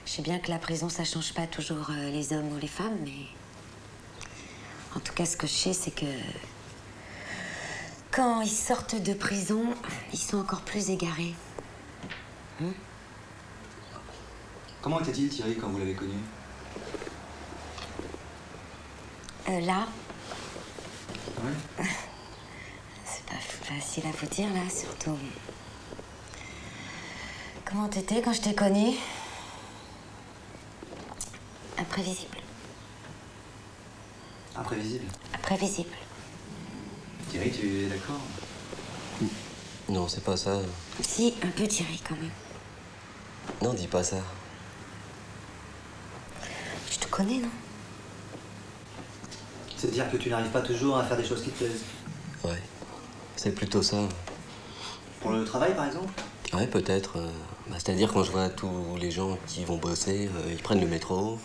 Je sais bien que la prison, ça change pas toujours les hommes ou les femmes, mais... En tout cas, ce que je sais, c'est que... Quand ils sortent de prison, ils sont encore plus égarés. Comment était-il, Thierry, quand vous l'avez connu? Là... Ouais. C'est pas facile à vous dire, là, surtout... Comment t'étais quand je t'ai connu? Imprévisible. Imprévisible. Imprévisible. Thierry, tu es d'accord? Non, c'est pas ça. Si, un peu Thierry, quand même. Non, dis pas ça. Je te connais, non? C'est-à-dire que tu n'arrives pas toujours à faire des choses qui te plaisent? Ouais, c'est plutôt ça. Pour le travail, par exemple? Ouais, peut-être. C'est-à-dire quand je vois tous les gens qui vont bosser, ils prennent le métro.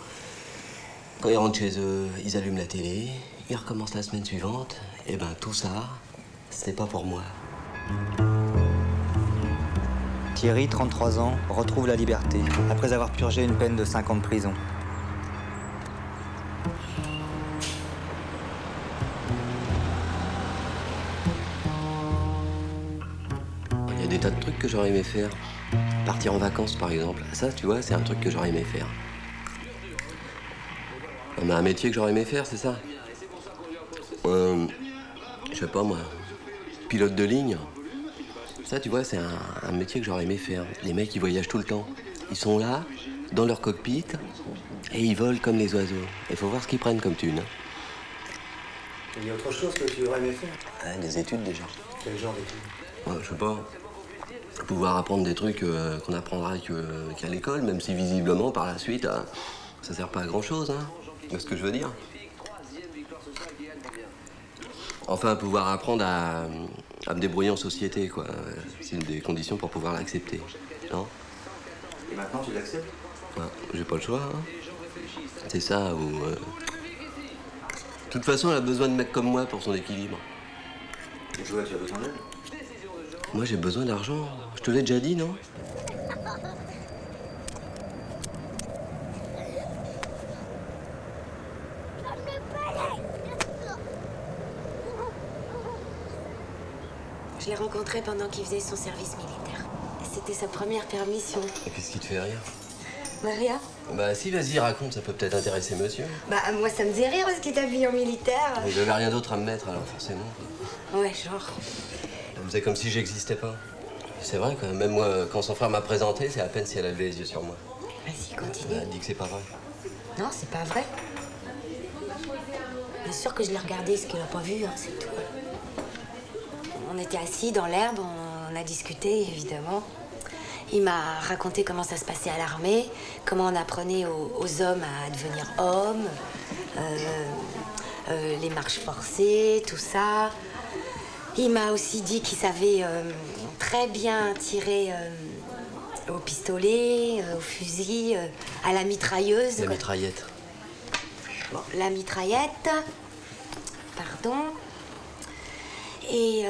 Quand ils rentrent chez eux, ils allument la télé. Ils recommencent la semaine suivante. Et ben tout ça, c'est pas pour moi. Thierry, 33 ans, retrouve la liberté après avoir purgé une peine de 5 ans de prison. Il y a des tas de trucs que j'aurais aimé faire. Partir en vacances, par exemple. Ça, tu vois, c'est un truc que j'aurais aimé faire. Mais un métier que j'aurais aimé faire, c'est ça. Je sais pas, moi. Pilote de ligne. Ça, tu vois, c'est un métier que j'aurais aimé faire. Les mecs, ils voyagent tout le temps. Ils sont là, dans leur cockpit, et ils volent comme les oiseaux. Il faut voir ce qu'ils prennent comme thune. Il y a autre chose que tu aurais aimé faire? Ah, des études, déjà. Quel genre d'études? Ouais, je sais pas. Pouvoir apprendre des trucs qu'on apprendra qu'à l'école, même si visiblement, par la suite, ça sert pas à grand-chose, hein. C'est ce que je veux dire. Enfin, pouvoir apprendre à me débrouiller en société, quoi. C'est une des conditions pour pouvoir l'accepter, non? Et maintenant, tu l'acceptes? Ouais, j'ai pas le choix, hein. C'est ça, ou... De toute façon, elle a besoin de mecs comme moi pour son équilibre. Et toi, tu as besoin d'elle? Moi, j'ai besoin d'argent. Je te l'ai déjà dit, non? Je l'ai rencontré pendant qu'il faisait son service militaire. C'était sa première permission. Et qu'est-ce qui te fait rire? Maria? Bah si, vas-y, raconte, ça peut peut-être intéresser monsieur. Bah, moi, ça me faisait rire parce qu'il t'habille en militaire. Mais j'avais rien d'autre à me mettre, alors forcément. Ouais, genre. Elle me faisait comme si j'existais pas. C'est vrai, quand même moi, quand son frère m'a présenté, c'est à peine si elle a levé les yeux sur moi. Vas-y, continue. Elle dit que c'est pas vrai. Non, c'est pas vrai. Bien sûr que je l'ai regardé, ce qu'il a pas vu, hein, c'est tout. On était assis dans l'herbe, on a discuté, évidemment. Il m'a raconté comment ça se passait à l'armée, comment on apprenait aux hommes à devenir hommes, les marches forcées, tout ça. Il m'a aussi dit qu'il savait très bien tirer au pistolet, au fusil, à la mitrailleuse. La mitraillette. Bon, la mitraillette, pardon. Et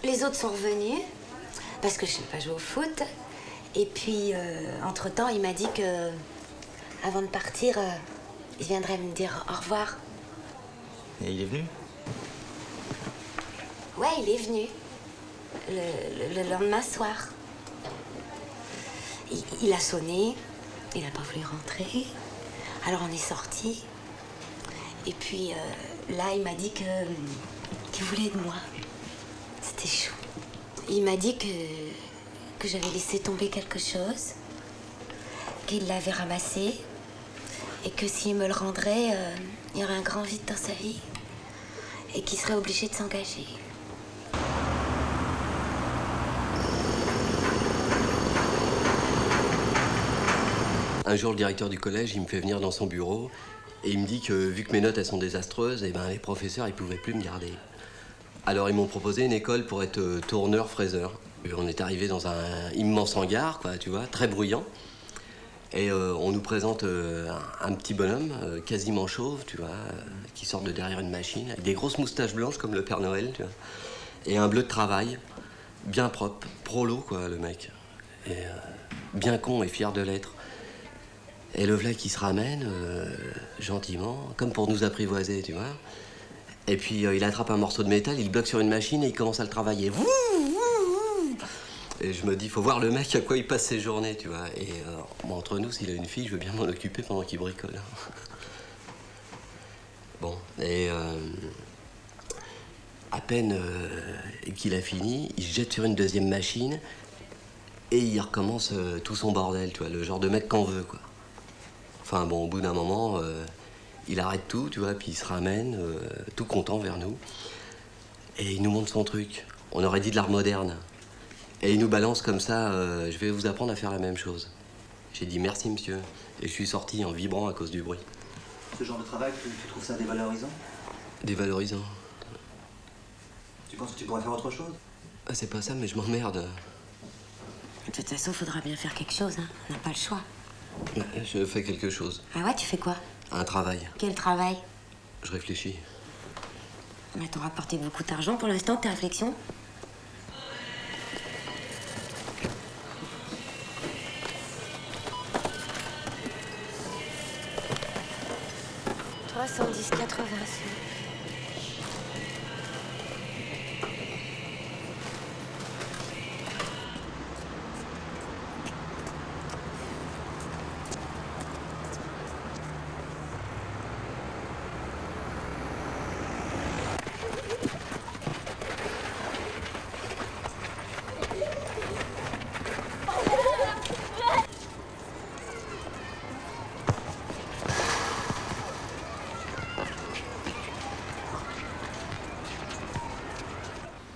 les autres sont revenus, parce que je ne sais pas jouer au foot. Et puis, entre-temps, il m'a dit que, avant de partir, il viendrait me dire au revoir. Et il est venu? Ouais, il est venu. Le lendemain soir. Il a sonné, il n'a pas voulu rentrer. Alors on est sortis. Et puis, là, il m'a dit qu'il voulait de moi. C'était chaud. Il m'a dit que j'avais laissé tomber quelque chose, qu'il l'avait ramassé, et que s'il me le rendrait, il y aurait un grand vide dans sa vie, et qu'il serait obligé de s'engager. Un jour, le directeur du collège, il me fait venir dans son bureau et il me dit que, vu que mes notes, elles sont désastreuses, et ben, les professeurs, ils pouvaient plus me garder. Alors, ils m'ont proposé une école pour être tourneur-fraiseur. On est arrivé dans un immense hangar, quoi, tu vois, très bruyant. Et on nous présente un petit bonhomme, quasiment chauve, tu vois, qui sort de derrière une machine, avec des grosses moustaches blanches comme le Père Noël, tu vois. Et un bleu de travail, bien propre, prolo, quoi, le mec. Et bien con et fier de l'être. Et le v'là qui se ramène, gentiment, comme pour nous apprivoiser, tu vois. Et puis il attrape un morceau de métal, il le bloque sur une machine et il commence à le travailler. Et je me dis, faut voir le mec à quoi il passe ses journées, tu vois. Et moi, entre nous, s'il a une fille, je veux bien m'en occuper pendant qu'il bricole. Bon, et à peine qu'il a fini, il se jette sur une deuxième machine et il recommence tout son bordel, tu vois, le genre de mec qu'on veut, quoi. Enfin bon, au bout d'un moment, il arrête tout, tu vois, puis il se ramène, tout content vers nous. Et il nous montre son truc. On aurait dit de l'art moderne. Et il nous balance comme ça, je vais vous apprendre à faire la même chose. J'ai dit merci monsieur. Et je suis sorti en vibrant à cause du bruit. Ce genre de travail, tu trouves ça dévalorisant? Dévalorisant. Tu penses que tu pourrais faire autre chose? Ah, c'est pas ça, mais je m'emmerde. De toute façon, faudra bien faire quelque chose, hein. On n'a pas le choix. Je fais quelque chose. Ah ouais, tu fais quoi? Un travail. Quel travail? Je réfléchis. Mais t'auras rapporté beaucoup d'argent pour l'instant, tes réflexions? « 310,80 €.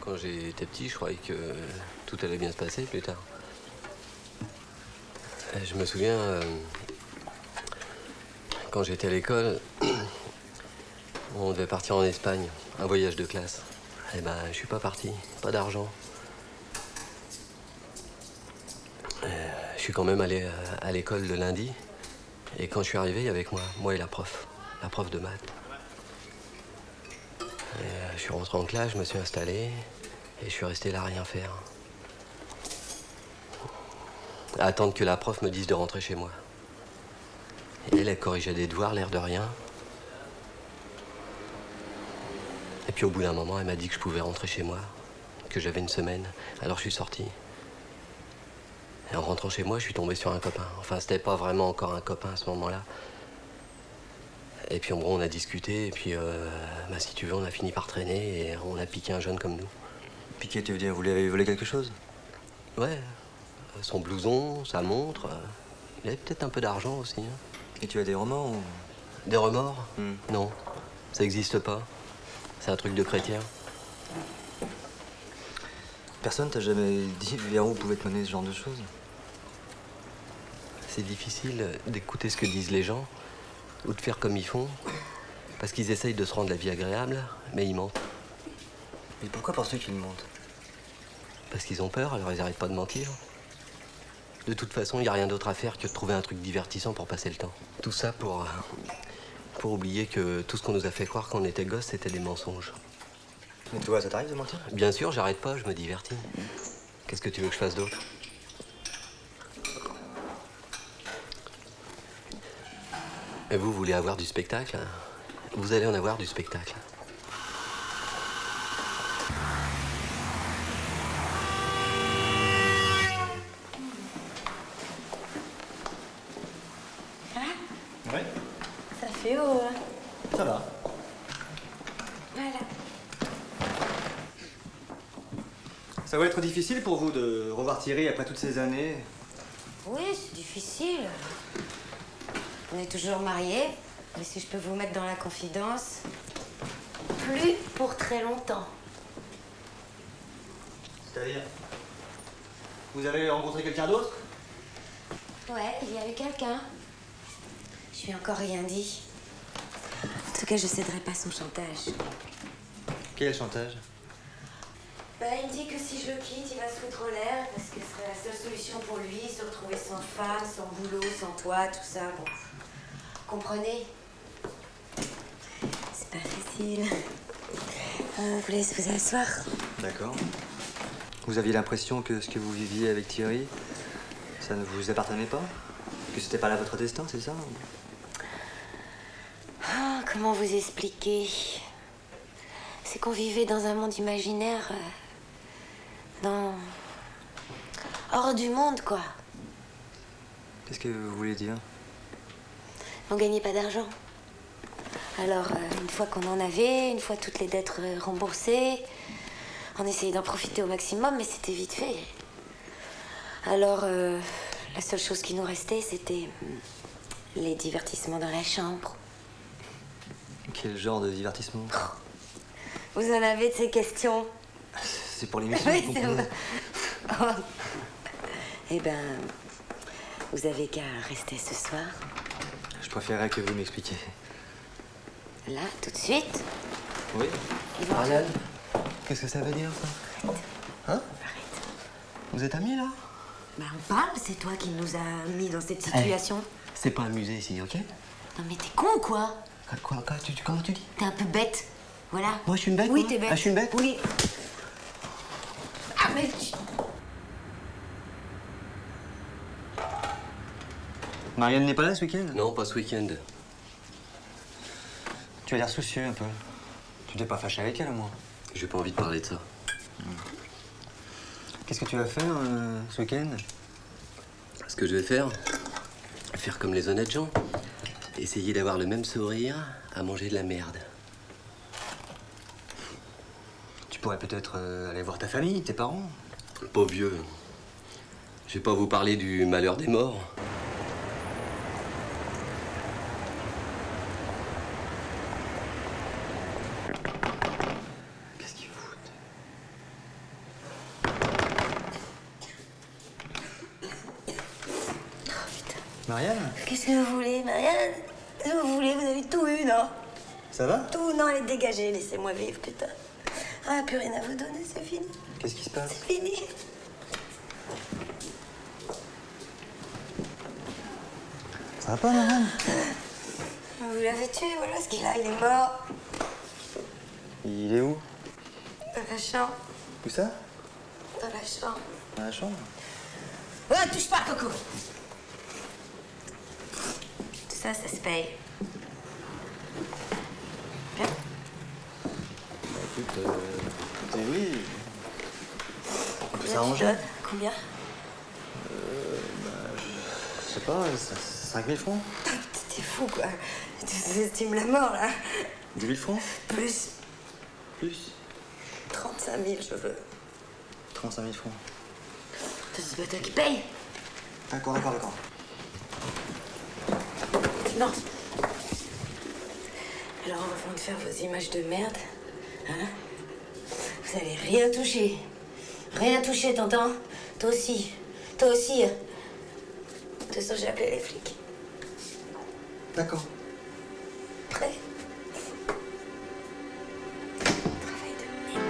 Quand j'étais petit, je croyais que tout allait bien se passer plus tard. Et je me souviens, quand j'étais à l'école, on devait partir en Espagne, un voyage de classe. Eh ben, je suis pas parti, pas d'argent. Je suis quand même allé à l'école le lundi. Et quand je suis arrivé, il y avait que moi et la prof de maths. Et je suis rentré en classe, je me suis installé et je suis resté là à rien faire. À attendre que la prof me dise de rentrer chez moi. Et elle corrigeait des devoirs, l'air de rien. Et puis au bout d'un moment, elle m'a dit que je pouvais rentrer chez moi, que j'avais une semaine. Alors je suis sorti. Et en rentrant chez moi, je suis tombé sur un copain. Enfin, c'était pas vraiment encore un copain à ce moment-là. Et puis en gros, on a discuté, et puis, si tu veux, on a fini par traîner, et on a piqué un jeune comme nous. Piqué, tu veux dire, vous lui avez volé quelque chose? Ouais, son blouson, sa montre, il avait peut-être un peu d'argent aussi. Hein. Et tu as des remords ou... Des remords? Non, ça n'existe pas. C'est un truc de chrétien. Personne t'a jamais dit vers où pouvait te mener ce genre de choses? C'est difficile d'écouter ce que disent les gens, ou de faire comme ils font, parce qu'ils essayent de se rendre la vie agréable, mais ils mentent. Et pourquoi penses-tu qu'ils mentent? Parce qu'ils ont peur, alors ils n'arrêtent pas de mentir. De toute façon, il n'y a rien d'autre à faire que de trouver un truc divertissant pour passer le temps. Tout ça pour oublier que tout ce qu'on nous a fait croire quand on était gosse, c'était des mensonges. Mais toi, ça t'arrive de mentir? Bien sûr, j'arrête pas, je me divertis. Qu'est-ce que tu veux que je fasse d'autre? Et vous voulez avoir du spectacle? Vous allez en avoir du spectacle. Ouais. Ça fait haut, hein? Ça va. Voilà. Ça va être difficile pour vous de revoir Thierry après toutes ces années? Oui, c'est difficile. On est toujours mariés, mais si je peux vous mettre dans la confidence, plus pour très longtemps. C'est-à-dire? Vous avez rencontré quelqu'un d'autre? Ouais, il y a eu quelqu'un. Je lui ai encore rien dit. En tout cas, je céderai pas son chantage. Quel chantage? Bah, il me dit que si je le quitte, il va se foutre en l'air parce que ce serait la seule solution pour lui, se retrouver sans femme, sans boulot, sans toit, tout ça. Bon, comprenez? C'est pas facile. On vous laisse vous asseoir. D'accord. Vous aviez l'impression que ce que vous viviez avec Thierry, ça ne vous appartenait pas? Que c'était pas là votre destin, c'est ça? Ah, comment vous expliquer? C'est qu'on vivait dans un monde imaginaire, hors du monde, quoi. Qu'est-ce que vous voulez dire? On gagnait pas d'argent. Alors, une fois qu'on en avait, une fois toutes les dettes remboursées, on essayait d'en profiter au maximum, mais c'était vite fait. Alors, la seule chose qui nous restait, c'était les divertissements dans la chambre. Quel genre de divertissement? Vous en avez de ces questions? C'est pour l'émission, Oui, vous c'est comprenez? vrai. Oh. Eh ben, vous avez qu'à rester ce soir. Je préférerais que vous m'expliquiez. Là, tout de suite. Oui? Ariane, Qu'est-ce que ça veut dire, ça? Hein? Arrête. vous êtes amis là? Bah, on parle, c'est toi qui nous as mis dans cette situation. C'est pas un musée ici, ok? Non, mais t'es con ou quoi? Quoi, comment tu dis? T'es un peu bête. Voilà. Moi, je suis une bête, Oui, moi t'es bête. Ah, je suis une bête? Oui. Ah, mais... Marianne n'est pas là ce week-end? Non, pas ce week-end. Tu as l'air soucieux un peu. Tu t'es pas fâché avec elle, au moins? J'ai pas envie de parler de ça. Qu'est-ce que tu vas faire ce week-end? Ce que je vais faire comme les honnêtes gens. Essayer d'avoir le même sourire à manger de la merde. Tu pourrais peut-être aller voir ta famille, tes parents. Pauvre vieux. Je vais pas vous parler du malheur des morts. Qu'est-ce qu'ils foutent? Marianne? Qu'est-ce que vous voulez, Marianne? Qu'est-ce que vous voulez? Vous avez tout eu, non? Ça va? Tout, non, elle est dégagée. Laissez-moi vivre, putain. Ah, plus rien à vous donner, c'est fini. Qu'est-ce qui se passe? C'est fini. Ça va pas, Marianne? Vous l'avez tué, voilà ce qu'il a, il est mort. Il est où? Dans la chambre. Où ça? Dans la chambre. Dans la chambre? Oh, touche pas, Coco. Tout ça, ça se paye. Bien. Écoute, oui. On peut Combien tu s'arranger. donnes? Combien? Je sais pas, 5000 francs? T'es fou, quoi. Tu estimes la mort, là. 10 000 francs? Plus Plus? 35 000, je veux. 35 000 francs. C'est pas toi qui paye. D'accord. Non. Alors, avant de faire vos images de merde, hein, vous allez rien toucher. Rien toucher, t'entends? Toi aussi. Toi aussi. De toute façon, j'ai appelé les flics. D'accord. Prêt? Travail de merde.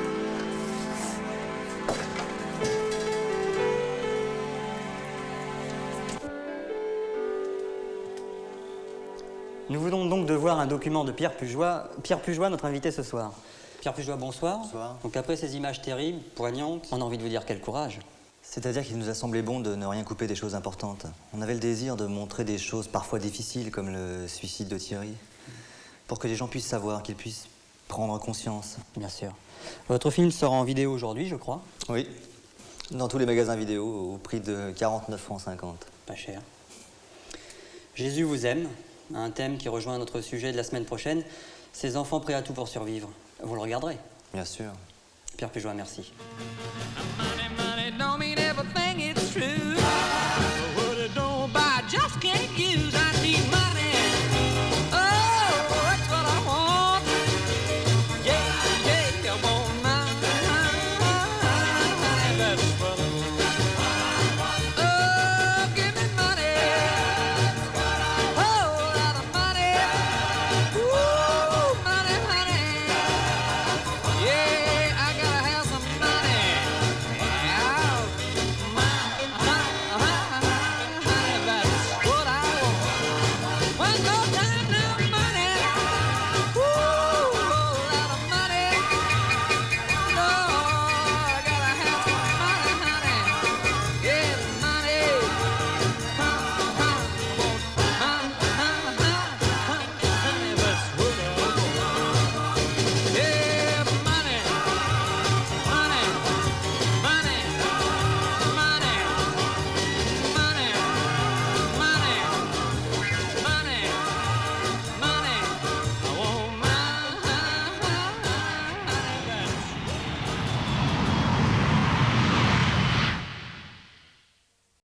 Nous venons donc de voir un document de Pierre Pujois. Pierre Pujois, notre invité ce soir. Pierre Pujois, bonsoir. Bonsoir. Donc après ces images terribles, poignantes, on a envie de vous dire quel courage. C'est-à-dire qu'il nous a semblé bon de ne rien couper des choses importantes. On avait le désir de montrer des choses parfois difficiles, comme le suicide de Thierry, pour que les gens puissent savoir, qu'ils puissent prendre conscience. Bien sûr. Votre film sort en vidéo aujourd'hui, je crois. Oui, dans tous les magasins vidéo, au prix de 49,50 francs. Pas cher. Jésus vous aime, un thème qui rejoint notre sujet de la semaine prochaine. Ces enfants prêts à tout pour survivre. Vous le regarderez. Bien sûr. Pierre Pujois, merci. Money